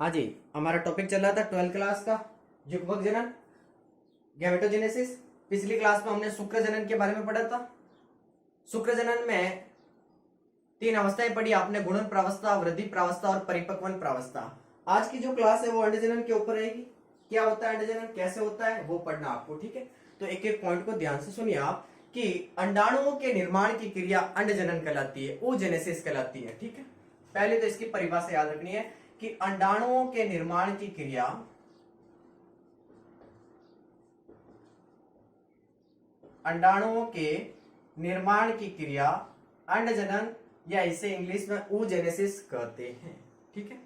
हाँ जी, हमारा टॉपिक चल रहा था 12th क्लास का युग्मक जनन, गैमेटोजेनेसिस। पिछली क्लास में हमने शुक्र जनन के बारे में पढ़ा था। शुक्र जनन में तीन अवस्थाएं पढ़ी आपने, गुणन प्रावस्था, वृद्धि प्रावस्था और परिपक्वन प्रावस्था। आज की जो क्लास है वो अंड जनन के ऊपर रहेगी। क्या होता है अंड जनन, कैसे होता है, वो पढ़ना आपको, ठीक है। तो एक एक पॉइंट को ध्यान से सुनिए आप कि अंडाणुओं के निर्माण की क्रिया अंड जनन कहलाती है, oogenesis कहलाती है, ठीक है। पहले तो इसकी परिभाषा याद रखनी है कि अंडाणुओं के निर्माण की क्रिया अंडाणुओं के निर्माण की क्रिया अंड जनन या इसे इंग्लिश में oogenesis कहते हैं, ठीक है।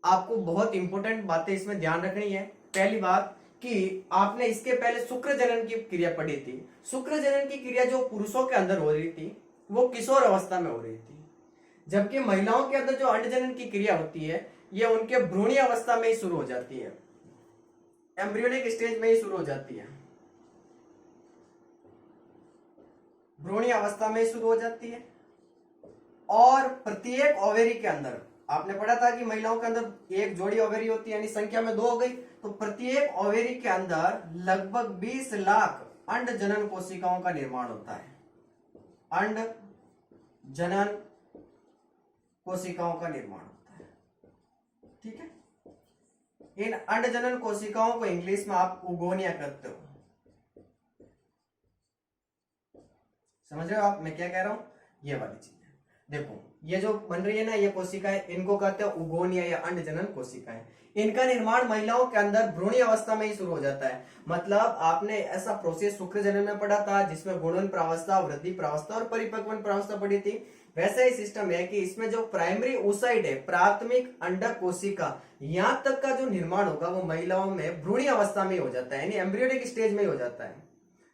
आपको बहुत इंपॉर्टेंट बातें इसमें ध्यान रखनी है। पहली बात कि आपने इसके पहले शुक्र जनन की क्रिया पढ़ी थी। शुक्र जनन की क्रिया जो पुरुषों के अंदर हो रही थी वो किशोर अवस्था में हो रही थी, जबकि महिलाओं के अंदर जो अंड जनन की क्रिया होती है ये उनके भ्रूणीय अवस्था में ही शुरू हो जाती है, एम्ब्रियोनिक स्टेज में ही शुरू हो जाती है, भ्रूणीय अवस्था में ही शुरू हो जाती है। और प्रत्येक ओवेरी के अंदर आपने पढ़ा था कि महिलाओं के अंदर एक जोड़ी ओवेरी होती है, यानी संख्या में 2 हो गई, तो प्रत्येक ओवेरी के अंदर लगभग 20 लाख अंड जनन कोशिकाओं का निर्माण होता है। अंड जनन कोशिकाओं का निर्माण होता है, ठीक है। इन अंड जनन कोशिकाओं को इंग्लिश में आप उगोनिया कहते हो। समझ रहे हो आप मैं क्या कह रहा हूं? ये वाली चीज देखो, ये जो बन रही है ना ये कोशिकाएं, इनको कहते हैं उगोनिया या अंड जनन कोशिकाएं। इनका निर्माण महिलाओं के अंदर भ्रूणीय अवस्था में ही शुरू हो जाता है। मतलब आपने ऐसा प्रोसेस शुक्र जनन में पढ़ा था जिसमें गुणन प्रावस्था, वृद्धि प्रावस्था और परिपक्वन प्रावस्था पढ़ी थी। वैसा ही सिस्टम है कि इसमें जो प्राइमरी oocyte है, प्राथमिक अंडक कोशिका, यहां तक का जो निर्माण होगा वो महिलाओं में भ्रूणीय अवस्था में ही हो जाता है, यानी एम्ब्रियोनिक स्टेज में ही हो जाता है।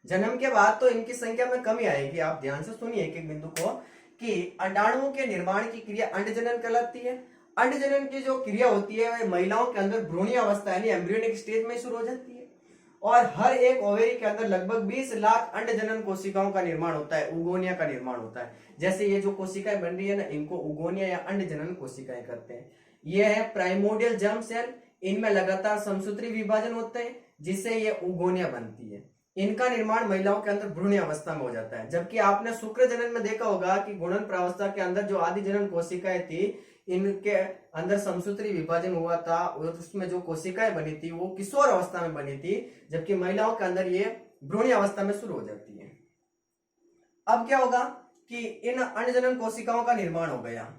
जन्म के बाद तो इनकी संख्या में कमी आएगी। आप ध्यान से सुनिए एक एक बिंदु को कि अंडाणुओं के निर्माण की क्रिया अंडजनन कहलाती है। अंडजनन की जो क्रिया होती है वह महिलाओं के अंदर भ्रूणीय अवस्था यानी एम्ब्रियोनिक स्टेज में शुरू हो जाती है। और हर एक ओवेरी के अंदर लगभग 20 लाख अंडजनन कोशिकाओं का निर्माण होता है, उगोनिया का निर्माण होता है। जैसे ये जो कोशिकाएं बन रही है ना, इनको उगोनिया या अंडजनन कोशिकाएं कहते हैं। ये है प्राइमोडियल जर्म सेल, इनमें लगातार समसूत्री विभाजन होते हैं जिससे ये उगोनिया बनती है। इनका निर्माण महिलाओं के अंदर भ्रूण अवस्था में हो जाता है। जबकि आपने शुक्र जनन में देखा होगा कि गुणन प्रावस्था के अंदर जो आदि जनन कोशिकाएं थी, इनके अंदर समसूत्री विभाजन हुआ था और उसमें जो कोशिकाएं बनी थी वो किशोर अवस्था में बनी थी, जबकि महिलाओं के अंदर ये भ्रूण अवस्था में शुरू हो जाती है। अब क्या होगा कि इन अंडजनन कोशिकाओं का निर्माण हो गया।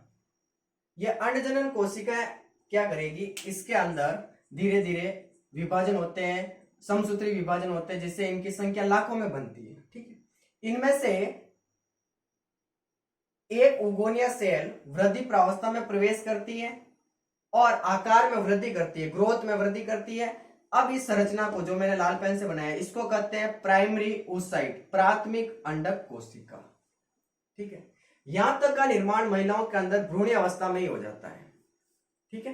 ये अंडजनन कोशिकाएं क्या करेगी, इसके अंदर धीरे धीरे विभाजन होते हैं, समसूत्री विभाजन होते हैं, जिससे इनकी संख्या लाखों में बनती है, ठीक है। इनमें से एक उगोनिया सेल वृद्धि प्रावस्था में प्रवेश करती है और आकार में वृद्धि करती है, ग्रोथ में वृद्धि करती है। अब इस संरचना को जो मैंने लाल पेन से बनाया इसको कहते हैं प्राइमरी oocyte, प्राथमिक अंडक कोशिका, ठीक है। यहां तक का निर्माण महिलाओं के अंदर भ्रूण अवस्था में ही हो जाता है, ठीक है।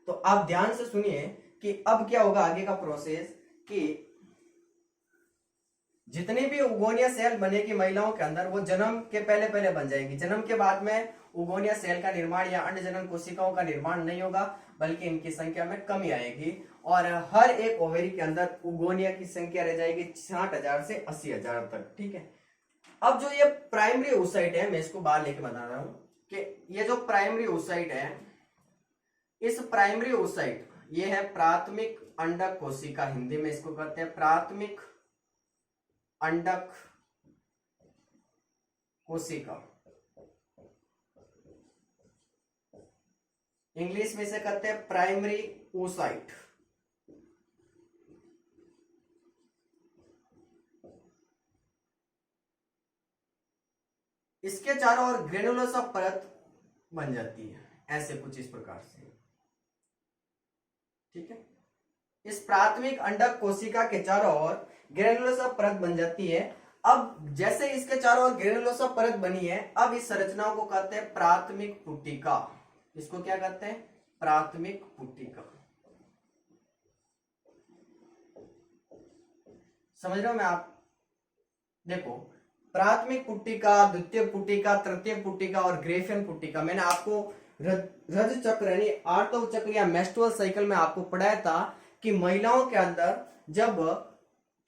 तो आप ध्यान से सुनिए कि अब क्या होगा आगे का प्रोसेस कि जितनी भी उगोनिया सेल बनेगी महिलाओं के अंदर वो जन्म के पहले पहले बन जाएगी। जन्म के बाद में उगोनिया सेल का निर्माण या अंडजनन कोशिकाओं का निर्माण नहीं होगा, बल्कि इनकी संख्या में कमी आएगी और हर एक ओवेरी के अंदर उगोनिया की संख्या रह जाएगी 60,000 से 80,000 तक, ठीक है। अब जो ये प्राइमरी oocyte है, मैं इसको बाहर लेके बता रहा हूं कि ये जो प्राइमरी oocyte है, इस प्राइमरी oocyte ये है प्राथमिक अंडक कोशिका, हिंदी में इसको कहते हैं प्राथमिक अंडक कोशिका, इंग्लिश में इसे कहते हैं प्राइमरी oocyte। इसके चारों ओर ग्रेनुलोसा परत बन जाती है, ऐसे कुछ इस प्रकार से, ठीक है। इस प्राथमिक अंडक कोशिका के चारों ओर ग्रेनुलोसा परत बन जाती है। अब जैसे इसके चारों ओर ग्रेनुलोसा परत बनी है, अब इस संरचना को कहते हैं प्राथमिक पुटिका। इसको क्या कहते हैं? प्राथमिक पुटिका। समझ रहे हो मैं आप? देखो, प्राथमिक पुटिका, द्वितीय पुटिका, तृतीय पुटिका और ग्रेफियन पुटिका, मैंने आपको रज चक्र यानी आर्तव चक्र या मेंस्ट्रुअल साइकिल में आपको पढ़ाया था कि महिलाओं के अंदर जब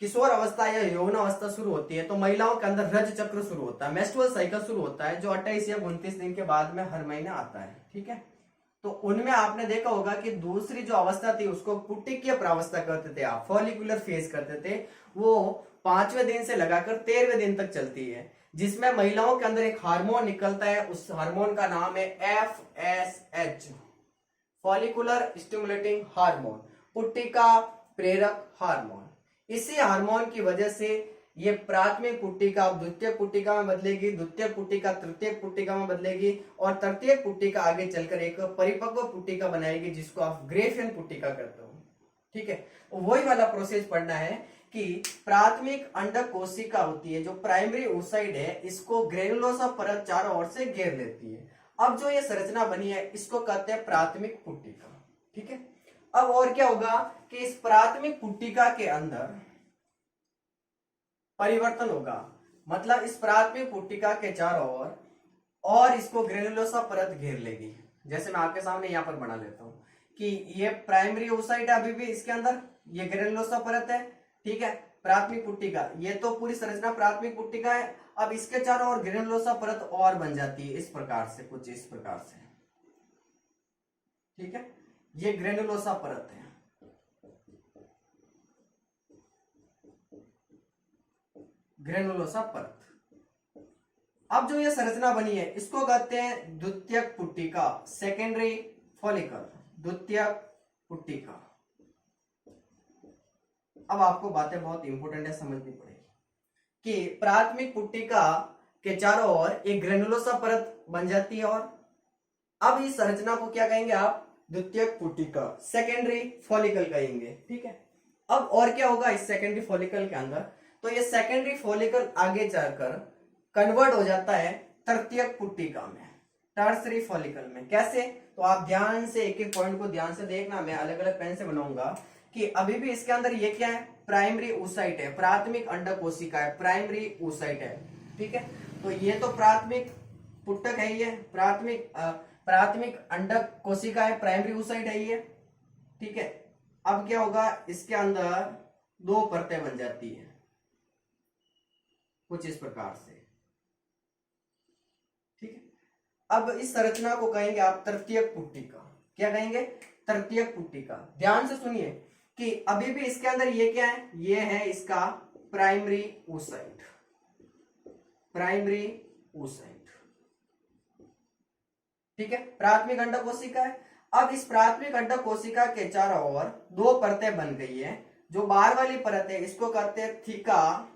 किशोर अवस्था या यौवन अवस्था शुरू होती है तो महिलाओं के अंदर रज चक्र शुरू होता है, मेंस्ट्रुअल साइकिल शुरू होता है, जो 28 या 29 दिन के बाद में हर महीने आता है। ठीक है, तो उनमें आपने देखा होगा कि दूसरी जो अवस्था थी उसको पुटिकीय प्रावस्था करते थे, आप फॉलिकुलर फेज करते थे, वो 5वें दिन से लगाकर 13वें दिन तक चलती है, जिसमें महिलाओं के अंदर एक हार्मोन निकलता है, उस हार्मोन का नाम है FSH, फॉलिकुलर स्टिमुलेटिंग हार्मोन, पुट्टिका प्रेरक हार्मोन। इसी हार्मोन की वजह से ये प्राथमिक पुट्टिका द्वितीयक पुट्टिका में बदलेगी, द्वितीयक पुट्टिका तृतीयक पुट्टिका में बदलेगी और तृतीयक पुट्टिका आगे चलकर एक परिपक्व पुट्टिका बनाएगी जिसको आप ग्रेफियन पुट्टिका कहते हो। ठीक है, वही वाला प्रोसेस पढ़ना है कि प्राथमिक अंडक कोशिका होती है जो प्राइमरी oocyte है, इसको ग्रेनुलोसा परत चारों ओर से घेर लेती है। अब जो ये संरचना बनी है इसको कहते हैं प्राथमिक पुट्टिका। ठीक है, अब और क्या होगा कि इस प्राथमिक पुट्टिका के अंदर परिवर्तन होगा, मतलब इस प्राथमिक पुट्टिका के चारों ओर और इसको ग्रेनुलोसा परत घेर लेगी। जैसे मैं आपके सामने यहां पर बना लेता हूं कि ये प्राइमरी oocyte है, अभी भी इसके अंदर ये ग्रेनुलोसा परत है। ठीक है, प्राथमिक पुट्टिका, ये तो पूरी संरचना प्राथमिक पुट्टिका है, अब इसके चारों ओर ग्रेनुलोसा परत और बन जाती है इस प्रकार से, कुछ इस प्रकार से। ठीक है, ये ग्रेनुलोसा परत है, ग्रेनुलोसा परत। अब जो ये संरचना बनी है इसको कहते हैं द्वितीयक पुट्टिका, सेकेंडरी फॉलिकल, द्वितीयक पुट्टिका। अब आपको बातें बहुत इंपॉर्टेंट है, समझनी पड़ेगी कि प्राथमिक पुट्टिका के चारों ओर एक ग्रेनुलोसा परत बन जाती है और अब इस संरचना को क्या कहेंगे आप, द्वितीयक पुट्टिका, सेकेंडरी फॉलिकल कहेंगे। ठीक है, अब और क्या होगा इस सेकेंडरी फॉलिकल के अंदर, तो ये सेकेंडरी फॉलिकल आगे जाकर कन्वर्ट हो जाता है तृतीयक पुट्टिका में, टर्सरी फॉलिकल में। कैसे, तो आप ध्यान से एक एक पॉइंट को ध्यान से देखना, मैं अलग अलग पेन से बनाऊंगा कि अभी भी इसके अंदर ये क्या है, प्राइमरी oocyte है, प्राथमिक अंडक कोशिका है, प्राइमरी oocyte है। ठीक है, तो ये तो प्राथमिक पुट्टक है, ये प्राथमिक अंडक कोशिका है, प्राइमरी oocyte है ये। ठीक है, अब क्या होगा, इसके अंदर दो परतें बन जाती है कुछ इस प्रकार से। ठीक है, अब इस संरचना को कहेंगे आप तृतीयक पुट्टिका। क्या कहेंगे, तृतीयक पुट्टिका। ध्यान से सुनिए कि अभी भी इसके अंदर ये क्या है, ये है इसका प्राइमरी oocyte, प्राइमरी oocyte। ठीक है, प्राथमिक अंडक कोशिका है। अब इस प्राथमिक अंडक कोशिका के चारों ओर दो परतें बन गई है। जो बाहर वाली परत है इसको कहते हैं थीका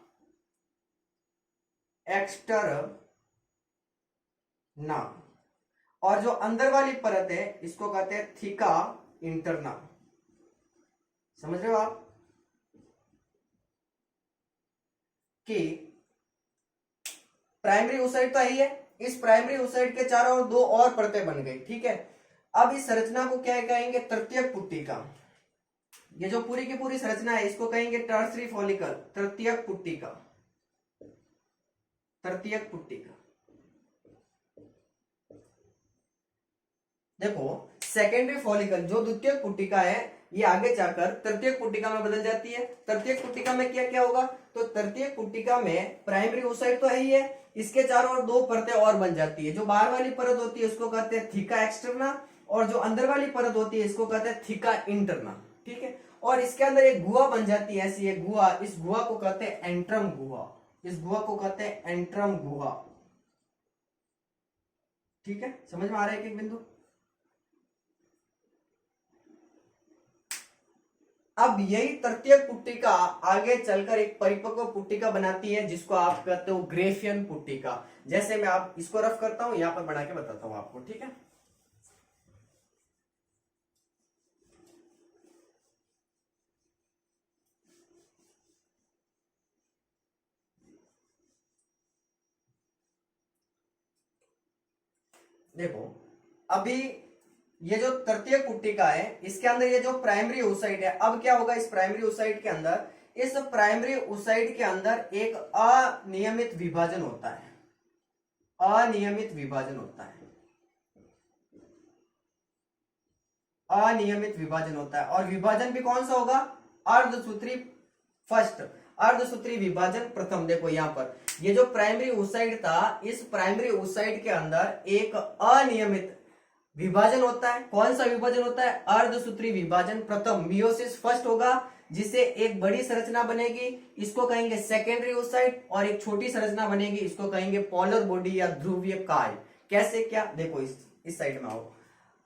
एक्सटर्ना और जो अंदर वाली परत है इसको कहते हैं थीका इंटरना। समझ रहे हो आप कि प्राइमरी oocyte तो है ही है, इस प्राइमरी oocyte के चारों ओर दो और परतें बन गई। ठीक है, अब इस संरचना को क्या कहेंगे, तृतीयक पुट्टिका। ये जो पूरी की पूरी संरचना है इसको कहेंगे टर्सरी फॉलिकल, तृतीयक पुट्टिका, तृतीयक पुट्टिका। देखो सेकेंडरी फॉलिकल जो द्वितीयक पुट्टिका है ये आगे जाकर तृतीयक पुट्टिका में बदल जाती है। तृतीयक पुट्टिका में क्या क्या होगा, तो तृतीयक पुट्टिका में प्राइमरी oocyte तो है ही है, इसके चारों ओर दो परतें और बन जाती है। जो बाहर वाली परत होती है उसको कहते हैं थीका एक्सटर्ना और जो अंदर वाली परत होती है इसको कहते हैं थीका इंटरना। ठीक है, और इसके अंदर एक गुहा बन जाती है ऐसी एक गुहा, इस गुहा को कहते हैं एंट्रम गुहा, इस गुहा को कहते हैं एंट्रम गुहा। ठीक है, समझ में आ रहा है एक बिंदु। अब यही तृतीयक पुट्टिका आगे चलकर एक परिपक्व पुट्टिका बनाती है जिसको आप कहते हो ग्रेफियन पुट्टिका। जैसे मैं आप इसको रफ करता हूं, यहां पर बना के बताता हूं आपको। ठीक है, देखो अभी ये जो तृतीयक पुट्टिका है इसके अंदर ये जो प्राइमरी oocyte है, अब क्या होगा इस प्राइमरी oocyte के अंदर, इस प्राइमरी oocyte के अंदर एक अनियमित विभाजन होता है, अनियमित विभाजन होता है। अनियमित विभाजन होता है। और विभाजन भी कौन सा होगा? अर्धसूत्री फर्स्ट, अर्धसूत्री विभाजन प्रथम। देखो यहाँ पर ये जो प्राइमरी oocyte था, इस प्राइमरी oocyte के अंदर एक अनियमित विभाजन होता है। कौन सा विभाजन होता है? अर्धसूत्री विभाजन प्रथम, मियोसिस फर्स्ट होगा, जिससे एक बड़ी संरचना बनेगी, इसको कहेंगे सेकेंडरी oocyte, और एक छोटी संरचना बनेगी, इसको कहेंगे पोलर बॉडी या ध्रुवीय काय। कैसे क्या? देखो इस साइड में आओ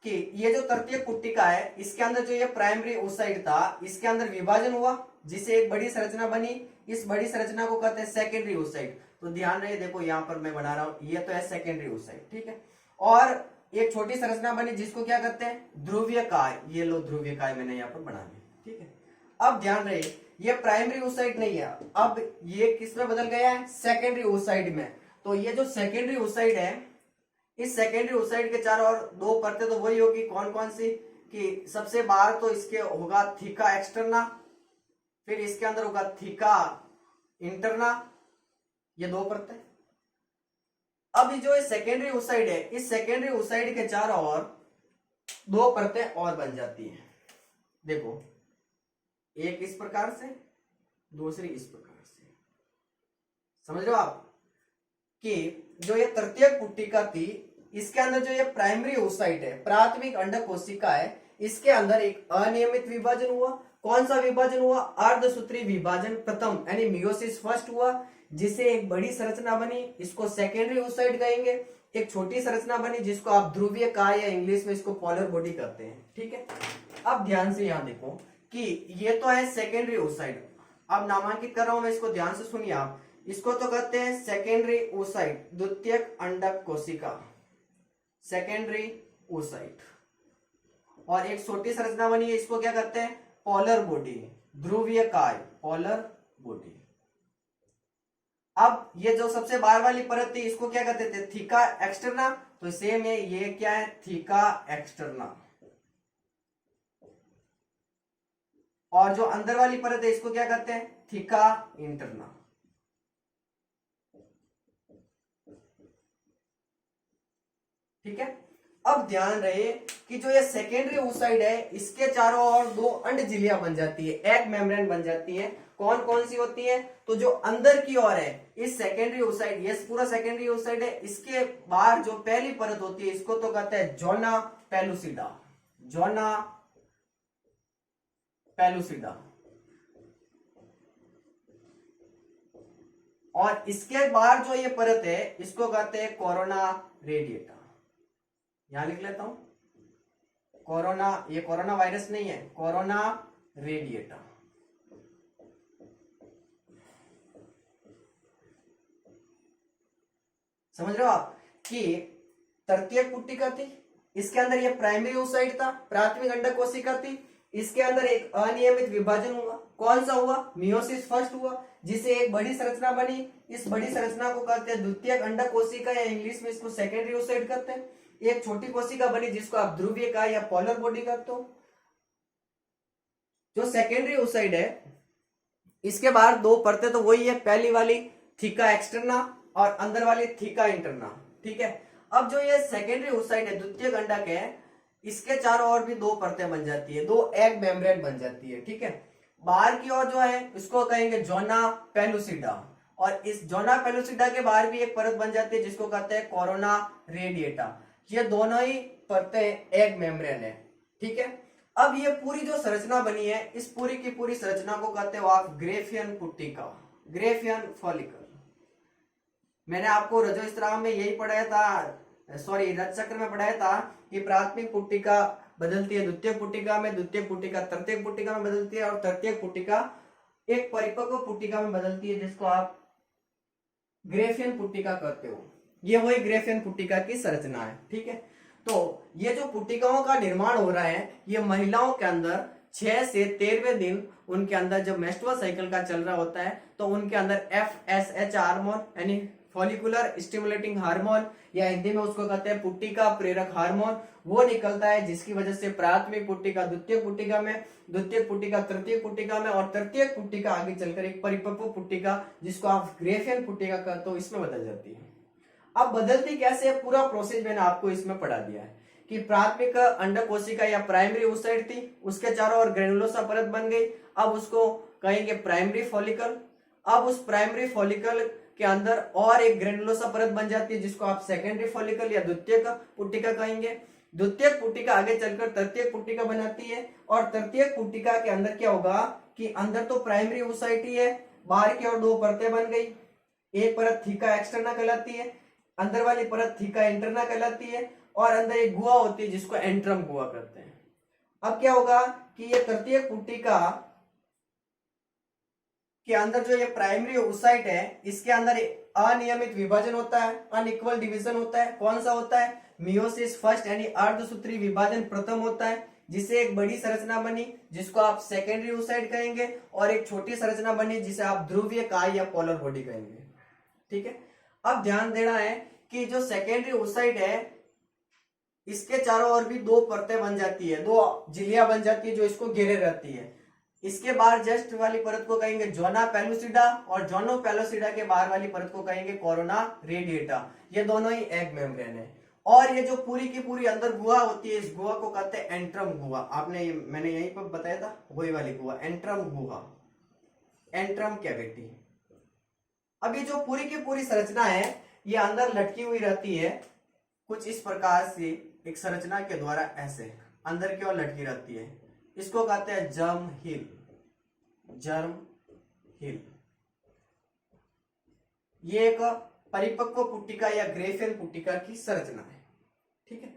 कि ये जो तृतीय पुट्टिका है, इसके अंदर जो ये प्राइमरी oocyte था, इसके अंदर विभाजन हुआ, जिससे एक बड़ी संरचना बनी, इस बड़ी संरचना को कहते हैं सेकेंडरी oocyte। तो ध्यान रहे, देखो यहाँ पर मैं बना रहा हूं, ये तो है सेकेंडरी oocyte, ठीक है। और एक छोटी संरचना बनी जिसको क्या कहते हैं? ध्रुवीय काय। ये लो ध्रुवीय काय मैंने यहाँ पर बना दी, ठीक है। अब ध्यान रहे, ये प्राइमरी oocyte नहीं है, अब ये किस में बदल गया है? सेकेंडरी oocyte में। तो ये जो सेकेंडरी oocyte है, इस सेकेंडरी oocyte के चारों ओर दो परतें तो वही होगी, कौन कौन सी? कि सबसे बाहर तो इसके होगा थीका एक्सटर्ना, फिर इसके अंदर होगा थीका इंटरना, ये दो परतें। अब ये जो सेकेंडरी oocyte है, इस सेकेंडरी oocyte के चारों ओर दो परतें और बन जाती हैं। देखो, एक इस प्रकार से, दूसरी इस प्रकार से। समझ रहे हो आप कि जो ये तृतीयक पुट्टिका थी, इसके अंदर जो ये प्राइमरी oocyte है, प्राथमिक अंडक कोशिका है, इसके अंदर एक अनियमित विभाजन हुआ। कौन सा विभाजन हुआ? अर्धसूत्री विभाजन प्रथम, यानी मियोसिस फर्स्ट हुआ, जिससे एक बड़ी संरचना बनी, इसको सेकेंडरी oocyte कहेंगे। एक छोटी संरचना बनी जिसको आप ध्रुवीय काय या इंग्लिश में इसको पोलर बॉडी कहते हैं, ठीक है। अब ध्यान से यहां देखो कि ये तो है सेकेंडरी oocyte। अब नामांकित कर रहा हूं मैं, इसको ध्यान से सुनिए आप। इसको तो कहते हैं सेकेंडरी oocyte, द्वितीयक अंडक कोशिका, सेकेंडरी oocyte। और एक छोटी संरचना बनी है, इसको क्या कहते हैं? पोलर बॉडी, ध्रुवीय काय, पोलर बॉडी। अब ये जो सबसे बाहर वाली परत थी, इसको क्या कहते थे? Theca externa. तो सेम है, ये क्या है? Theca externa. और जो अंदर वाली परत है, इसको क्या कहते हैं? Theca interna. ठीक है। अब ध्यान रहे कि जो ये सेकेंडरी oocyte है, इसके चारों ओर दो अंड झिल्लियां बन जाती है, एग मेम्ब्रेन बन जाती है। कौन कौन सी होती है? तो जो अंदर की ओर है, इस सेकेंडरी oocyte, ये पूरा सेकेंडरी oocyte है, इसके बाहर जो पहली परत होती है, इसको तो कहते हैं जोना पेलुसिडा, जोना पेलुसिडा। और इसके बाहर जो ये परत है, इसको कहते हैं कोरोना रेडिएटा। यहां लिख लेता हूं, कोरोना, ये कोरोना वायरस नहीं है, कोरोना रेडिएटा। समझ रहे हो आप कि तृतीयक पुट्टिका थी, इसके अंदर ये प्राइमरी oocyte था, प्राथमिक अंडक कोशिका थी, इसके अंदर एक अनियमित विभाजन हुआ। कौन सा हुआ? मियोसिस फर्स्ट हुआ, जिसे एक बड़ी संरचना बनी, इस बड़ी संरचना को कहते हैं द्वितीयक अंडक कोशिका या इंग्लिश में इसको सेकेंडरी oocyte कहते हैं। एक छोटी कोशिका बनी जिसको आप ध्रुवीय काय या पोलर बॉडी कहते हो। जो सेकेंडरी oocyte है, इसके बाहर दो परतें तो वही है, पहली वाली थीका एक्सटर्ना और अंदर वाली थीका इंटरना, ठीक है। अब जो ये सेकेंडरी oocyte है, द्वितीयक अंडक है, इसके चारों ओर भी दो परतें बन जाती है, दो एग मेम्ब्रेन बन जाती है, ठीक है। बाहर की ओर जो है, इसको कहेंगे जोना पेलुसिडा, और इस जोना पेलुसिडा के बाहर भी एक परत बन जाती है जिसको कहते हैं कोरोना रेडिएटा। ये दोनों ही परतें एग मेम्ब्रेन है, ठीक है। अब ये पूरी जो संरचना बनी है, इस पूरी की पूरी संरचना को कहते हो आप ग्रेफियन पुट्टिका, ग्रेफियन फॉलिकल। मैंने आपको रजोस्त्राव में यही पढ़ाया था, सॉरी रजचक्र में पढ़ाया था कि प्राथमिक पुट्टिका बदलती है द्वितीयक पुट्टिका में, द्वितीयक पुट्टिका तृतीयक पुट्टिका में बदलती है, और तृतीयक पुट्टिका एक परिपक्व पुट्टिका में बदलती है, जिसको आप ग्रेफियन पुट्टिका कहते हो। ये वही ग्रेफियन पुट्टिका की संरचना है, ठीक है। तो ये जो पुट्टिकाओं का निर्माण हो रहा है, ये महिलाओं के अंदर 6 से 13वें दिन उनके अंदर जब मेंस्ट्रुअल साइकिल का चल रहा होता है, तो उनके अंदर FSH हार्मोन यानी फॉलिकुलर स्टिमुलेटिंग हार्मोन, या हिंदी में उसको कहते हैं पुट्टिका प्रेरक हार्मोन, वो निकलता है, जिसकी वजह से प्राथमिक पुट्टिका द्वितीयक पुट्टिका में, द्वितीयक पुट्टिका तृतीयक पुट्टिका में, और तृतीयक पुट्टिका आगे चलकर एक परिपक्व पुट्टिका जिसको आप ग्रेफियन पुट्टिका कहते हो, इसमें बदल जाती है। अब बदलती कैसे है, पूरा प्रोसेस मैंने आपको इसमें पढ़ा दिया है कि प्राथमिक अंडक कोशिका या प्राइमरी oocyte थी, उसके चारों ओर ग्रेनुलोसा परत बन गई। अब उसको कहेंगे प्राइमरी फॉलिकल। अब उस प्राइमरी फॉलिकल के अंदर और एक ग्रेनुलोसा परत बन जाती है जिसको आप सेकेंडरी फॉलिकल या द्वितीयक पुट्टिका कहेंगे। द्वितीयक पुट्टिका आगे चलकर तृतीयक पुट्टिका बनाती है और तृतीयक पुट्टिका के अंदर क्या होगा कि अंदर तो प्राइमरी oocyte ही है, बाहर की ओर दो परतें बन गई। एक परत थीका एक्सटर्ना कहलाती है, अंदर वाली परत थीका इंटरना कहलाती है और अंदर एक गुहा होती है जिसको एंट्रम गुहा कहते हैं। अब क्या होगा कि ये तृतीयक पुट्टिका के अंदर जो ये प्राइमरी oocyte है इसके अंदर अनियमित विभाजन होता है, अनइक्वल डिवीजन होता है। कौन सा होता है? मियोसिस फर्स्ट यानी अर्धसूत्री विभाजन प्रथम होता है, जिसे एक बड़ी संरचना बनी जिसको आप सेकेंडरी oocyte कहेंगे और एक छोटी संरचना बनी जिसे आप ध्रुवीय काय या पोलर बॉडी कहेंगे। ठीक है, अब ध्यान देना है कि जो सेकेंडरी oocyte है इसके चारों ओर भी दो परतें बन जाती है, दो झिल्लियां बन जाती है जो इसको घेरे रहती है। इसके बाहर जस्ट वाली परत को कहेंगे जोना पेलुसिडा और जोनो पेलुसिडा के बाहर वाली परत को कहेंगे कोरोना रेडिएटा। ये दोनों ही एग मेम्ब्रेन है। और ये जो पूरी की पूरी अंदर गुहा होती है इस गुहा को कहते हैं एंट्रम गुहा। मैंने यहीं पर बताया था वही वाली गुहा, एंट्रम गुहा, एंट्रम कैविटी। अब ये जो पूरी की पूरी संरचना है ये अंदर लटकी हुई रहती है कुछ इस प्रकार से, एक संरचना के द्वारा ऐसे अंदर की ओर लटकी रहती है। इसको कहते हैं जर्म हिल, जर्म हिल। ये एक परिपक्व पुट्टिका या ग्रेफियन पुट्टिका की संरचना है। ठीक है,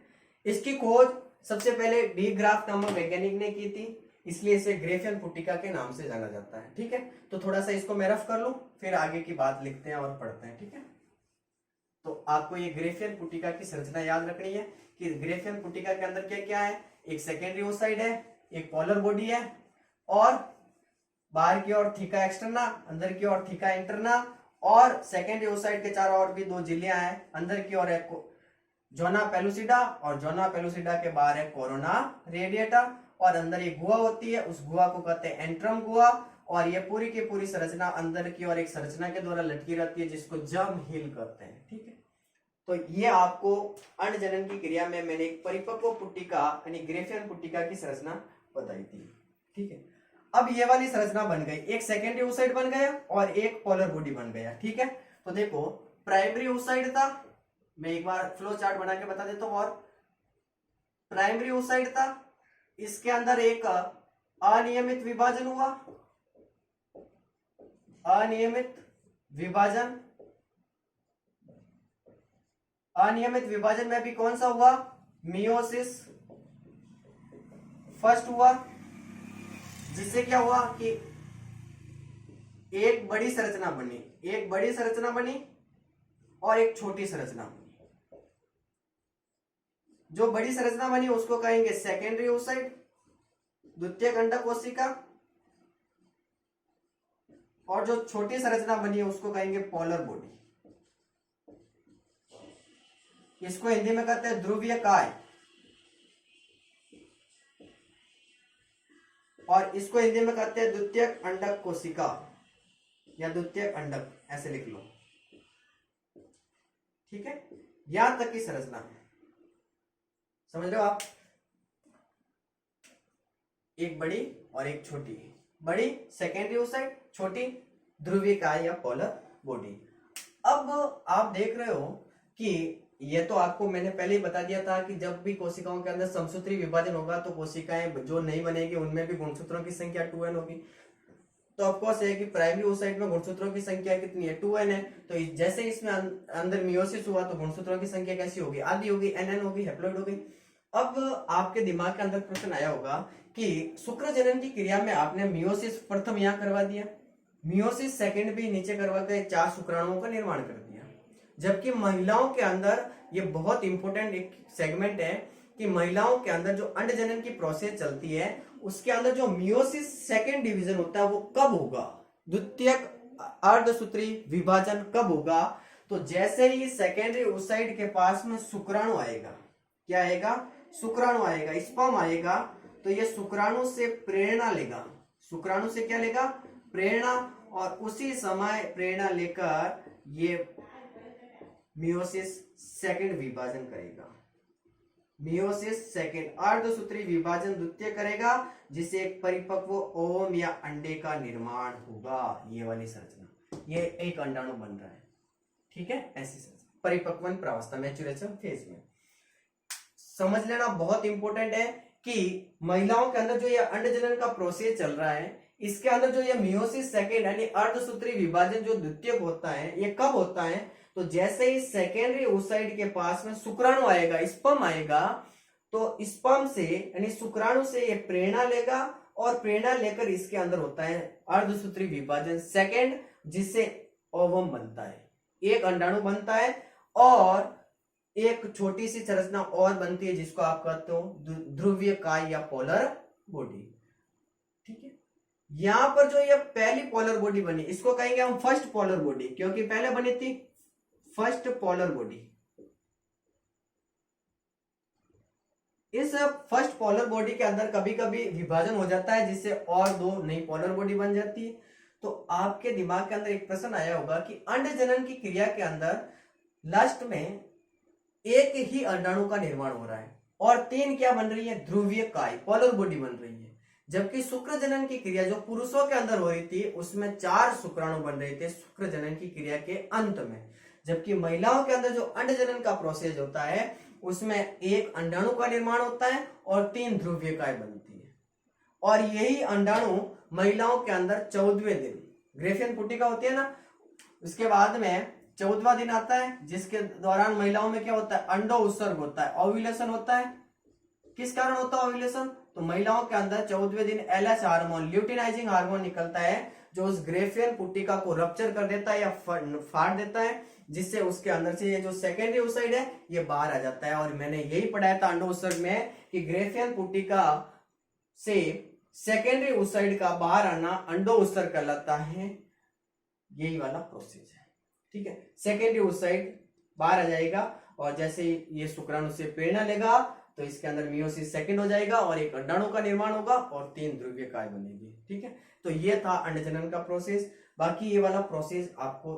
इसकी खोज सबसे पहले डी ग्राफ नामक वैज्ञानिक ने की थी, इसलिए इसे ग्रेफियन पुट्टिका के नाम से जाना जाता है। ठीक है, तो थोड़ा सा इसको मैं रफ कर लूं फिर आगे की बात लिखते हैं और पढ़ते हैं। ठीक है, तो आपको ये ग्रेफियन पुट्टिका की संरचना याद रखनी है कि ग्रेफियन पुट्टिका के अंदर क्या क्या है। एक सेकेंडरी oocyte है, एक पोलर बॉडी है और बाहर की ओर थीका एक्सटर्ना, अंदर की ओर थीका इंटरना और सेकेंडरी oocyte के चारों ओर भी दो झिल्लियां हैं। अंदर की ओर एक जोना पेलुसिडा और जोना पेलुसिडा के बाहर है कोरोना रेडिएटा और अंदर एक गुहा होती है, उस गुहा को कहते हैं एंट्रम गुहा। और ये पूरी की पूरी संरचना अंदर की ओर एक संरचना के द्वारा लटकी रहती है जिसको जर्म हिल कहते हैं। ठीक है, तो ये आपको अंड जनन की क्रिया में मैंने एक परिपक्व पुट्टिका यानी ग्रेफियन पुट्टिका की संरचना बताई थी। ठीक है, अब ये वाली संरचना बन गई, एक सेकेंडरी oocyte बन गया और एक पोलर बॉडी बन गया। ठीक है, तो देखो प्राइमरी oocyte था, मैं एक बार फ्लो चार्ट बना के बता देता हूं। और प्राइमरी oocyte था, इसके अंदर एक अनियमित विभाजन हुआ, अनियमित विभाजन। अनियमित विभाजन में भी कौन सा हुआ? मियोसिस फर्स्ट हुआ, जिससे क्या हुआ कि एक बड़ी संरचना बनी, एक बड़ी संरचना बनी और एक छोटी संरचना बनी। जो बड़ी संरचना बनी उसको कहेंगे सेकेंडरी oocyte, द्वितीयक अंडक कोशिका, और जो छोटी संरचना बनी है उसको कहेंगे पोलर बॉडी। इसको हिंदी में कहते हैं ध्रुवीय काय और इसको हिंदी में कहते हैं द्वितीयक अंडक कोशिका या द्वितीयक अंडक, ऐसे लिख लो। ठीक है, यहां तक की संरचना समझ रहे हो आप? एक बड़ी और एक छोटी, बड़ी सेकेंडरी oocyte, छोटी ध्रुवीय काय या पोलर बॉडी। अब आप देख रहे हो कि ये तो आपको मैंने पहले ही बता दिया था कि जब भी कोशिकाओं के अंदर समसूत्री विभाजन होगा तो कोशिकाएं जो नहीं बनेगी उनमें भी गुणसूत्रों की संख्या 2n होगी। तो ऑफकोर्स है कि प्राइमरी oocyte में गुणसूत्रों की संख्या कितनी है? 2n है। तो जैसे इसमें अंदर मियोसिस हुआ तो गुणसूत्रों की संख्या कैसी होगी? आधी होगी, nn होगी, हैप्लॉइड होगी। अब आपके दिमाग के अंदर प्रश्न आया होगा कि शुक्र जनन की क्रिया में आपने मियोसिस प्रथम यहाँ करवा दिया, मियोसिस सेकंड भी नीचे करवा के 4 शुक्राणुओं का निर्माण कर दिया, जबकि महिलाओं के अंदर ये बहुत इंपॉर्टेंट एक सेगमेंट है कि महिलाओं के अंदर जो अंड जनन की प्रोसेस चलती है उसके अंदर जो मियोसिस सेकंड डिवीजन होता है वो कब होगा? द्वितीयक अर्धसूत्री विभाजन कब होगा? तो जैसे ही सेकेंडरी oocyte के पास में शुक्राणु आएगा, क्या आएगा? शुक्राणु आएगा, स्पर्म आएगा, तो ये शुक्राणु से प्रेरणा लेगा। शुक्राणु से क्या लेगा? प्रेरणा, और उसी समय प्रेरणा लेकर ये मियोसिस सेकंड विभाजन करेगा। मियोसिस सेकेंड, अर्धसूत्री विभाजन द्वितीय करेगा जिससे एक परिपक्व ओवम या अंडे का निर्माण होगा। ये वाली संरचना, ये एक अंडाणु बन रहा है, ठीक है, ऐसी संरचना परिपक्वन प्रावस्था मैच्योरेशन फेज में। समझ लेना बहुत इंपॉर्टेंट है कि महिलाओं के अंदर जो ये अंडजनन का प्रोसेस चल रहा है, इसके अंदर जो ये मियोसिस सेकेंड यानी अर्धसूत्री विभाजन जो द्वितीयक होता है, ये कब होता है, तो जैसे ही सेकेंडरी oocyte के पास में शुक्राणु आएगा, स्पर्म आएगा, तो स्पर्म से यानी शुक्राणु से ये प्रेरणा लेगा और प्रेरणा लेकर इसके अंदर होता है अर्धसूत्री विभाजन सेकेंड, जिससे ओवम बनता है, एक अंडाणु बनता है और एक छोटी सी संरचना और बनती है जिसको आप कहते हो ध्रुवीय काय या पोलर बॉडी, ठीक है। यहां पर जो ये पहली पोलर बॉडी बनी इसको कहेंगे हम फर्स्ट पोलर बॉडी, क्योंकि पहले बनी थी फर्स्ट पोलर बॉडी। इस फर्स्ट पोलर बॉडी के अंदर कभी कभी विभाजन हो जाता है जिससे और दो नई पोलर बॉडी बन जाती है। तो आपके दिमाग के अंदर एक प्रश्न आया होगा कि अंडजनन की क्रिया के अंदर लास्ट में एक ही अंडाणु का निर्माण हो रहा है और तीन क्या बन रही है, ध्रुवीय काय पोलर बॉडी बन रही है, जबकि शुक्र जनन की क्रिया जो पुरुषों के अंदर हो रही थी उसमें 4 शुक्राणु बन रहे थे शुक्र जनन की क्रिया के अंत में, जबकि महिलाओं के अंदर जो अंडजनन का प्रोसेस होता है उसमें एक अंडाणु का निर्माण होता है और 3 ध्रुवीय काय बनती है। और यही अंडाणु महिलाओं के अंदर 14वें दिन ग्रेफियन पुटिका होती है ना, उसके बाद में 14वां दिन आता है जिसके दौरान महिलाओं में क्या होता है, अंडो उत्सर्ग होता है, ओव्यूलेशन होता है। किस कारण होता है ओव्यूलेशन, तो महिलाओं के अंदर 14वें दिन LH हार्मोन ल्यूटिनाइजिंग हार्मोन निकलता है जो उस ग्रेफियन पुटिका को रप्चर कर देता है या फाड़ देता है, जिससे उसके अंदर से ये जो सेकेंडरी oocyte है ये बाहर आ जाता है। और मैंने यही पढ़ाया था अंडो उत्सर्ग में कि ग्रेफियन पुटिका से सेकेंडरी oocyte का बाहर आना अंडो उत्सर्ग कहलाता है, यही वाला प्रोसेस है, ठीक है। सेकेंडरी oocyte बाहर आ जाएगा और जैसे ये शुक्राणु से प्रेरणा लेगा तो इसके अंदर मियोसिस सेकेंड हो जाएगा और एक अंडाणु का निर्माण होगा और 3 ध्रुवीय काय बनेगी, ठीक है। तो ये था अंडजनन का प्रोसेस। बाकी ये वाला प्रोसेस आपको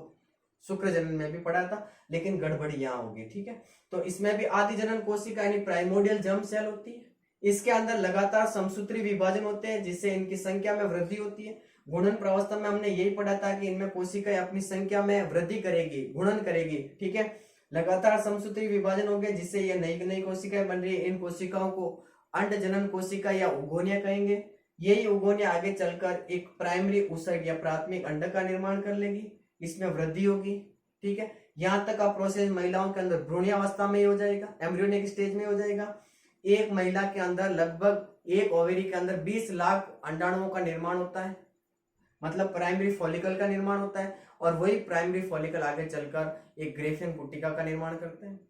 शुक्र जनन में भी पढ़ा था, लेकिन गड़बड़ी यहाँ होगी, ठीक है। तो इसमें भी आदि जनन कोशिका यानी प्राइमोडियल जर्म सेल होती है, इसके अंदर लगातार समसूत्री विभाजन होते हैं जिससे इनकी संख्या में वृद्धि होती है। गुणन प्रावस्था में हमने यही पढ़ा था कि इनमें कोशिकाएं अपनी संख्या में वृद्धि करेगी, गुणन करेगी, ठीक है। लगातार समसूत्री विभाजन हो गया जिससे ये नई नई कोशिकाएं बन रही है। इन कोशिकाओं को अंडजनन कोशिका या उगोनिया कहेंगे। यही उगोनिया आगे चलकर एक प्राइमरी oocyte या प्राथमिक अंड का निर्माण कर लेगी, इसमें वृद्धि होगी, ठीक है। यहाँ तक का प्रोसेस महिलाओं के अंदर भ्रूणावस्था में हो जाएगा, एम्ब्रियोनिक स्टेज में हो जाएगा। एक महिला के अंदर लगभग एक ओवेरी के अंदर 20 लाख अंडाणुओं का निर्माण होता है, मतलब प्राइमरी फॉलिकल का निर्माण होता है और वही प्राइमरी फॉलिकल आगे चलकर एक ग्रेफियन पुटिका का निर्माण करते हैं।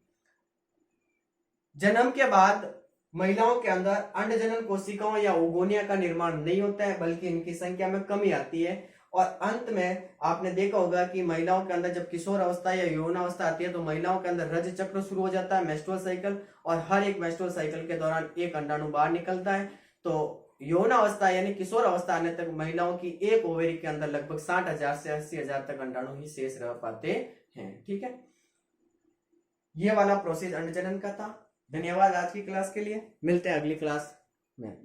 जन्म के बाद महिलाओं के अंदर अंडजनन कोशिकाओं या ओगोनिया का निर्माण नहीं होता है, बल्कि इनकी संख्या में कमी आती है। और अंत में आपने देखा होगा कि महिलाओं के अंदर जब किशोर अवस्था या यौनावस्था आती है तो महिलाओं के अंदर रज चक्र शुरू हो जाता है, मेंस्ट्रुअल साइकिल, और हर एक मेंस्ट्रुअल साइकिल के दौरान एक अंडाणु बाहर निकलता है। तो यौनावस्था यानी किशोर अवस्था आने तक महिलाओं की एक ओवेरी के अंदर लगभग 60,000 से 80,000 तक अंडाणु ही शेष रह पाते हैं, ठीक है। ये वाला प्रोसेस अंडजनन का था। धन्यवाद आज की क्लास के लिए, मिलते हैं अगली क्लास में।